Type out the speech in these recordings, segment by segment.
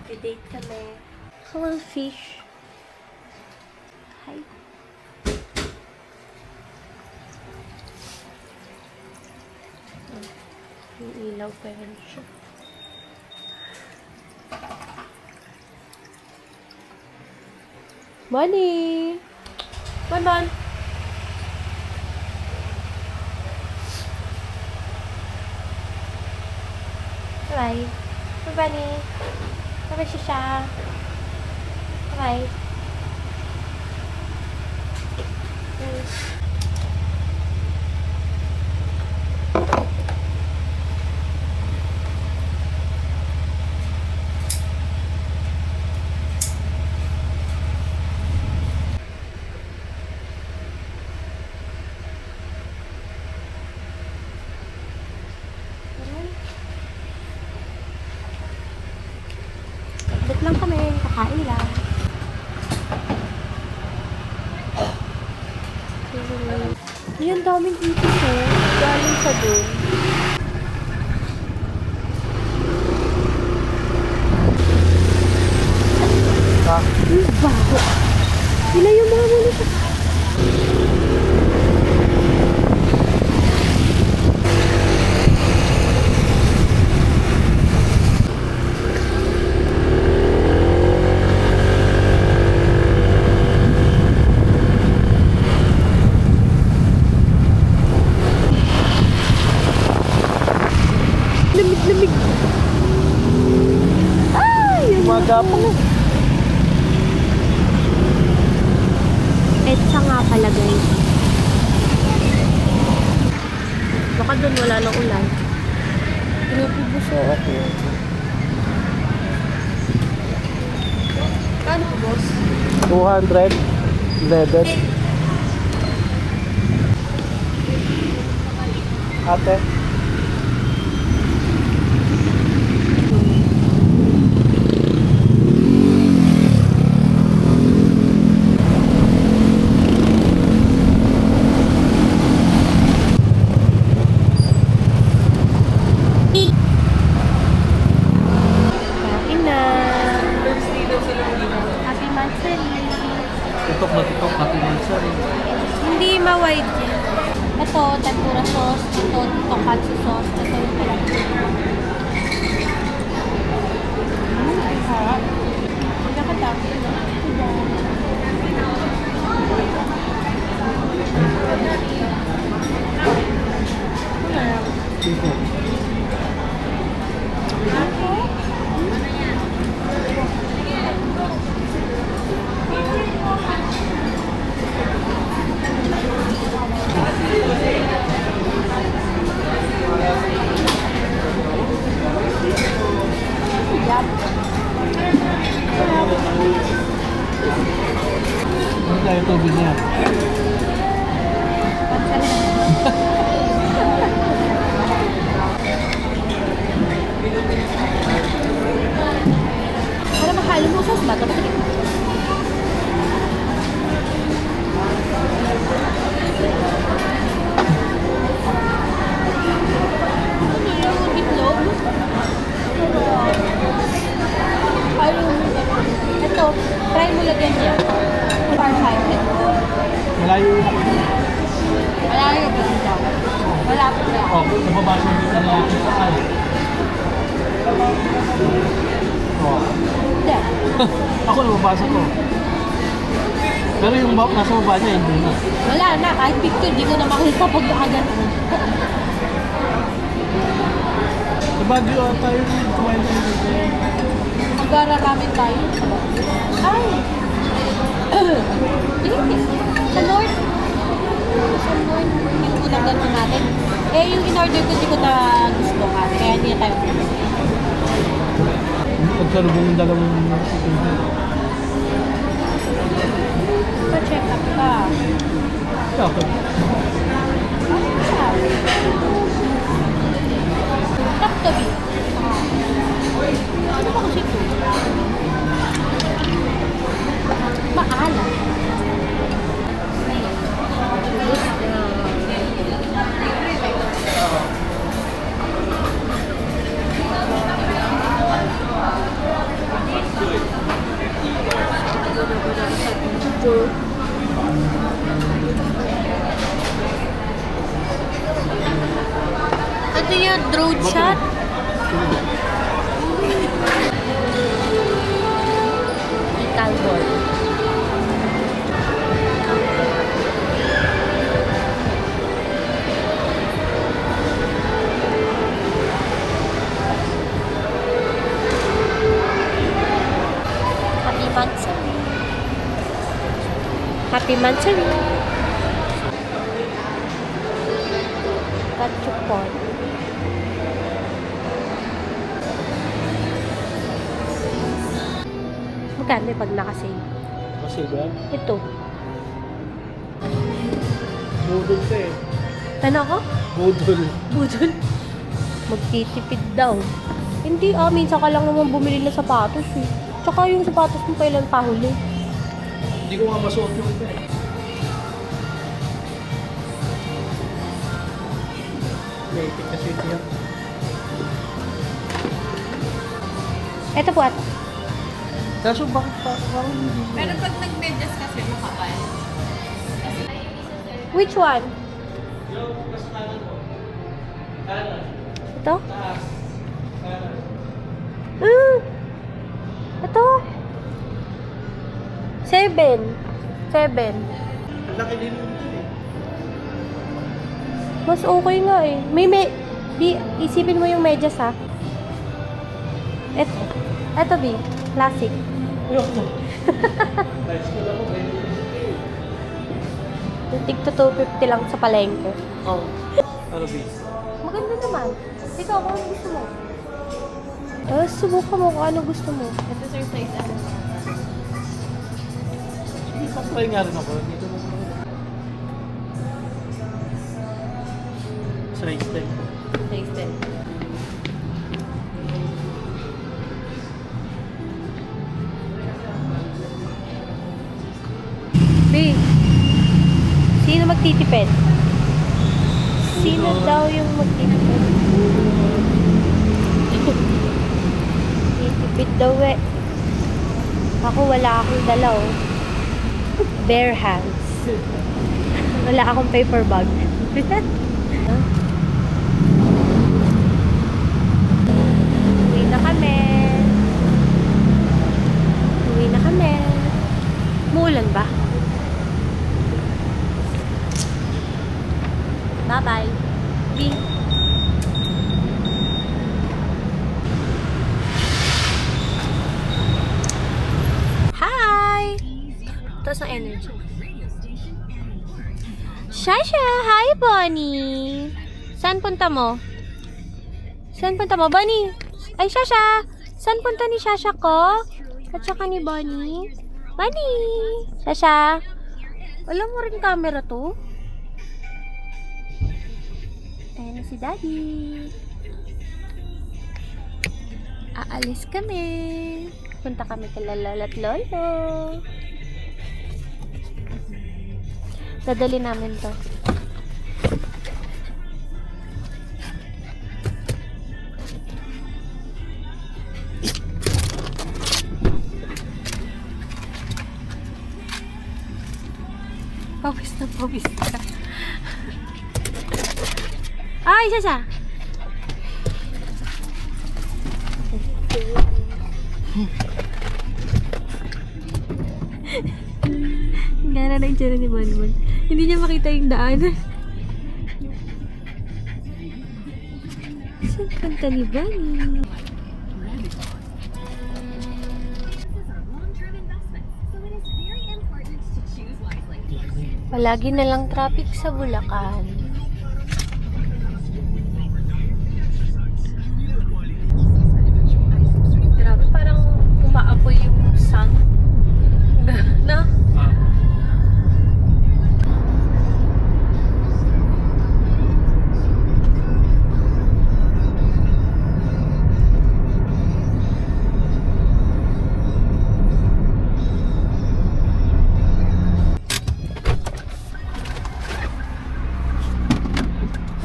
Mag-date kami. Hello, fish. Hi. Yung ilaw pa rin siya. Money! Bon. Bye. Bye, Bunny. Bye, Shisha. Bye. Saglit lang kami, kakain lang. Yan, daming itis eh. Galing sa dun. Ang baho. Ilayo mga muna siya. Lamig. Ay! Magapang eh. Etsa nga pala guys. Baka doon wala nang ulan. Pinupubuso ako. Kano po, boss? 200. 11. Ate. Tutok, happy monthsary. Hindi ma-wide yan. Ito, tempura sauce. Ito, tonkatsu sauce. Ito yung pala. Ang sarap. Nakatapos. Ano tayo tubig niya? Para mahalo mo sauce ba? Tapos ito, try mo lagyan niya. Farsighted. Malayo yung ako. Malayo ba siya? Malapit na. Oh, nababasa mo na natin sa ay. Oh. Hindi. Ako nababasa ko. Pero yung nasa baba niya, hindi na. Wala na. Kahit picture, di ko na makita pag nakagan. Sa Baguio tayo kumain tayo dito. Mag-araramin tayo. Ay! Sa North. Sa North. Yung unang gano'n natin. Eh, yung in-order ko, di ko na gusto ka. Kaya hindi na tayo pumunta. Pagkarubong yung dalawang itinda. Pa-check up ka. Okay. Ano siya? Top to be. Ano ba kasi ito? Maalat. Happy Mansari. Kachupon. Magkano pag nakasave? Kasi ba? Ito. Budol ka eh. Ano ako? Budol. Budol. Magtitipid daw. Hindi minsan ka lang naman bumili ng sapatos eh. Tsaka yung sapatos mo kailan pa huli. Hindi ko nga masuot yung iba eh. Native kasi ito yan. Eto po at. Kaso bakit parang hindi? Pero pag nag-medyas kasi makapal. Which one? Yung mas kanan mo. Kanan. Ito? Taas. Kanan. Ito? 7. 7. Ang laki din yung ito eh. Mas okay nga eh. Isipin mo yung medyas ha. Eto B. Classic. Ayoko. Nice ko lang ako. Yung tig to 250 lang sa palengke. Oh. Ano B? Maganda naman. Ikaw, kung ano gusto mo? Subukan mo kung ano gusto mo. Ito sir, size ano? Hindi pa try nga rin ako. Dito mo. Size 10. Size 10. B. Sino magtitipid? Sino daw yung magtitipid? Titipid daw eh. Ako wala akong dalaw. Bare hands. Wala akong paper bag. Uwi na kami. Uwi na kami. Muulan ba? Bye-bye. B. Hi! Taas ng energy. Shasha! Hi, Bonnie! Saan punta mo? Saan punta mo, Bonnie? Ay, Shasha! Saan punta ni Shasha ko? At saka ni Bonnie? Bonnie! Shasha! Wala mo rin camera to? Ayan na si Daddy. Aalis kami. Punta kami kay Lola at Lolo. Dadali namin to. Pawis na pawis ka. Ay, Sasha! Ang gana na yung tsura ni Bonbon. Hindi niya makita yung daan. Saan kanta ni Bonnie? Palagi na lang traffic sa Bulacan. Grabe, parang umaapoy yung sun. Na?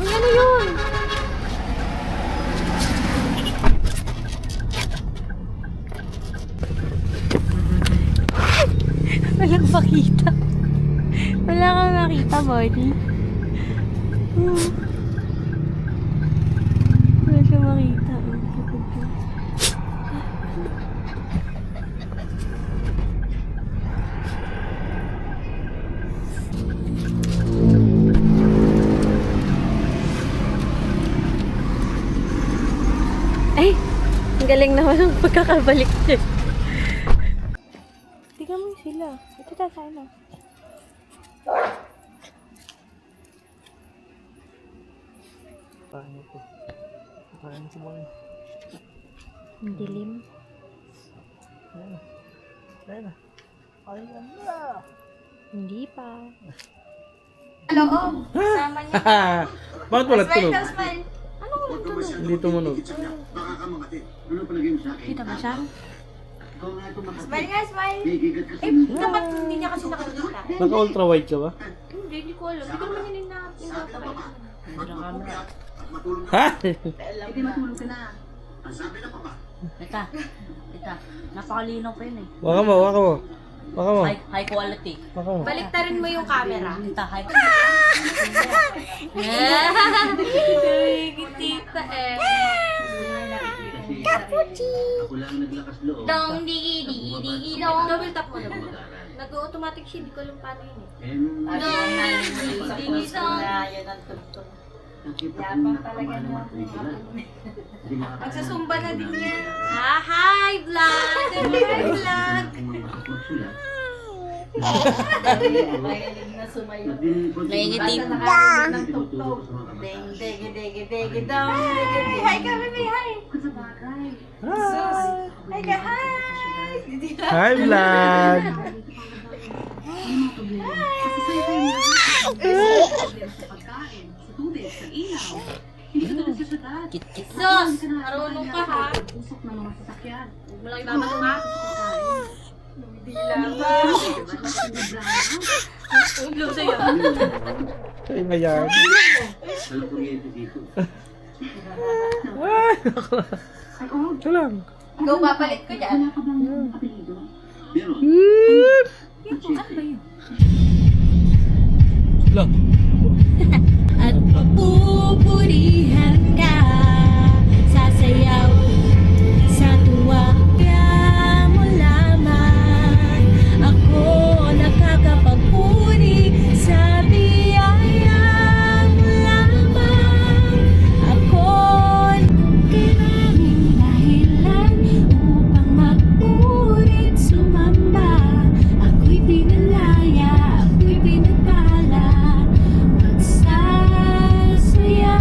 Ay, ano yun? Walang makita. Wala kang nakita, Bonnie. Wala siyang makita. Ay! Ang galing naman ng pagkakabalik niya. Tingnan mo sila. Ito ta sana. Paano to? Paano si Bonnie? Ang dilim. Ayan na. Ayan na. Ayan na. Hindi pa. Hello, sama niya. Bakit wala tulog? Smile. Ano ko lang tulog? Hindi tumunog. Kita ba siya? Smile nga, smile. Dapat hindi niya kasi nakikita. Naka-ultra wide ka ba? Hindi ko alam. Hindi ko naman yun na pinapabay. Ha? Hindi matulog ka na. Teka, napakalinaw pa yun eh. Waka mo, waka mo. Waka mo. High quality. Waka mo. Baliktarin mo yung camera. Tita, high Tita eh. Dong, digi, digi, digi, dong. Double tap mo naman. Nag-automatic siya, di ko alam paano yun eh. Dong, digi, digi, dong. Yan ang tugtog. Yapang talaga naman. Magsasumba na din yan. Ah, hi, vlog! Hi, vlog! Mahilig na sumayo. Nangingiti. Ng tugtog. Ding, digi, digi, digi, dong. Hi ka, baby, hi! Sus! Hi ka, hi! Hi, vlog! Sus! Marunong ka ha? Huwag mo lang ibabato ha? Hindi lang ba? Ulo sa'yo. Ay, mayan. Ay, ito lang. Go, papalit ko dyan. Lang. At papupurihan ka, sasayaw sa tuwa mo lamang. Ako nakakapagpuri sa biyaya mo lamang. Ako'y maraming dahilan upang magpurit sumamba. Ako'y pinalaya, ako'y pinagpala. Magsasaya,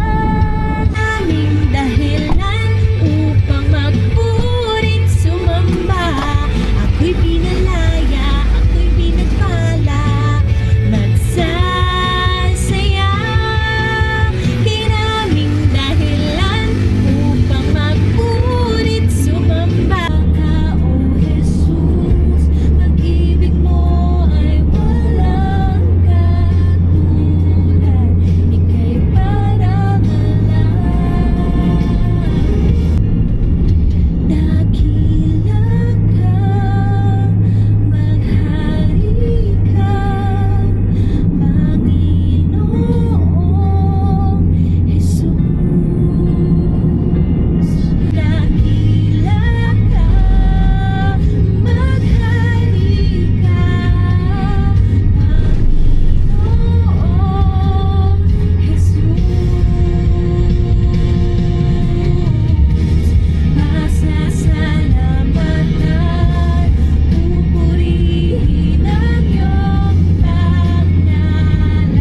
aming dahilan upang magpurit sumamba. Ako'y pinalaya, ako'y pinagpala. Magsasaya, kinaming dahilan upang magpurit sumamba ka, O Jesus. Pag-ibig mo ay walang katulad. Ika'y parang alam. Dakila ka, maghari ka, Panginoong Jesus. Dakila ka, maghari ka, Panginoong Jesus. Masasalamatan, pupurihin ang iyong pangalan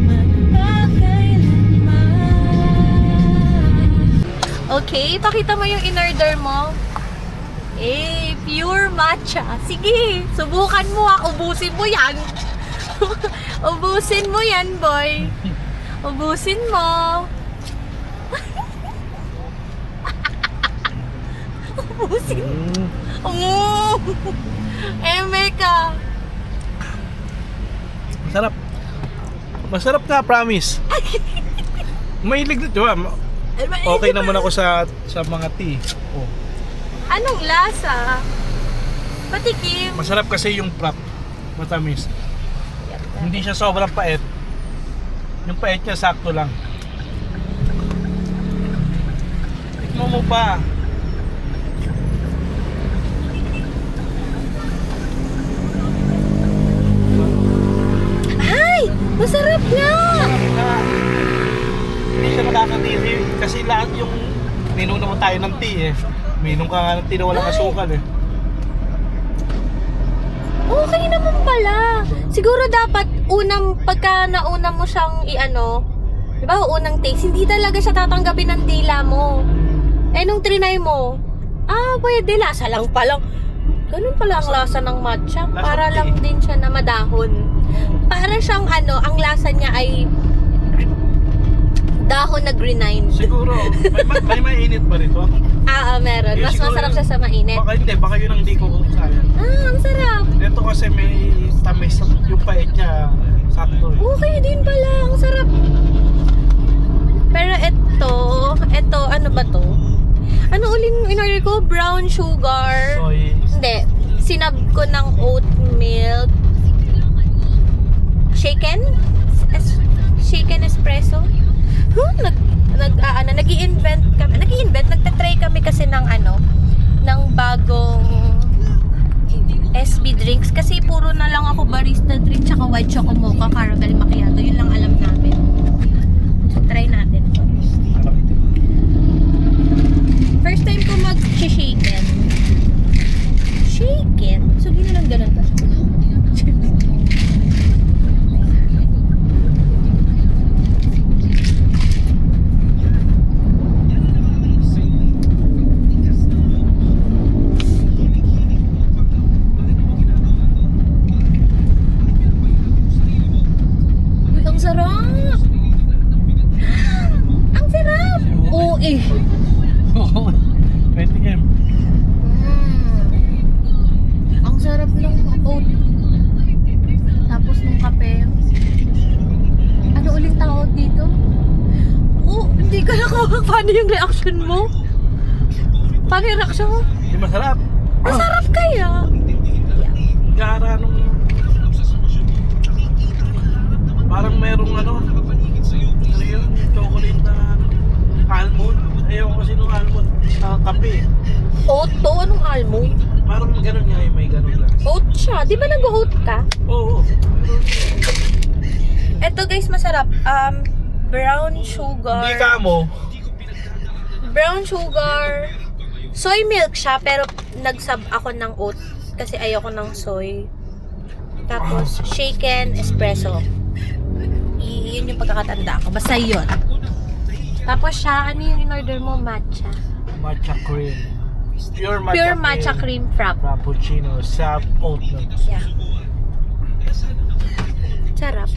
magpakailanman. Okay, pakita mo yung in-order mo. Pure matcha. Sige, subukan mo ubusin mo yan. Ubusin mo yan, boy. Ubusin mo. Ubusin mo. Eme ka. Masarap. Masarap nga, promise. Mahilig na, diba? Okay naman ako sa mga tea. Oh. Anong lasa? Patikim. Masarap kasi yung prop. Matamis. Hindi siya sobrang pait. Yung pait niya sakto lang. Tikman mo pa. Ay! Masarap nga! Hindi siya nakakadiri kasi lahat yung minom naman tayo ng tea eh. Minom ka nga ng tea na walang asukal eh. Okay naman pala. Siguro dapat pagka nauna mo siyang di ba, unang taste, hindi talaga siya tatanggapin ng dila mo. Nung trinay mo, pwede, lasa lang palang. Ganun pala ang lasa ng matcha. Lasa Para ng lang tea. din siya na madahon. Para siyang ang lasa niya ay dahon na grenade. Siguro, may mainit pa rito. Meron. Eh, Mas siguro masarap yun. siya sa mainit. Baka yun ang di ko sayang. Ang sarap. Ito kasi may tamis, yung pait niya, sakto eh. Okay din pala. Ang sarap. Pero ito, ano ba to? Ano uling in-order ko? Brown sugar. Soy. Hindi. Sinab ko ng oat milk. Shaken? Shaken espresso? Nag-i-invent, kami kasi ng ng bagong SB drinks. Kasi puro na lang ako barista drink, tsaka white choco mocha, caramel macchiato. Yun lang alam namin. So, try natin to. First time ko mag-shaken. Shaken? So, ganun ba? Uy, ang sarap! Ang sarap! Oo eh. Pwede game. Ang sarap ng oat. Tapos ng kape. Ano uling tawag dito? Hindi ka nakawag. Paano yung reaction mo? Paano yung reaction mo? Di masarap. Masarap kaya. Gara nung... Parang merong ano yun? Chocolate na almond. Ayaw ko kasi nung almond na kape. Oat to? Anong almond? Parang ganun nga eh, may ganun lang. Oat siya. Di ba nag-oat ka? Oo. Eto guys, masarap. Brown sugar. Hindi ka mo. Brown sugar. Soy milk siya, pero nagsab ako ng oat kasi ayoko ng soy. Tapos, shaken espresso. Yun yung pagkakatanda ko. Basta yun. Tapos siya, ano yung in-order mo? Matcha. Matcha cream. Pure Matcha cream frap. Frappuccino sa oat milk. Yeah. Sarap.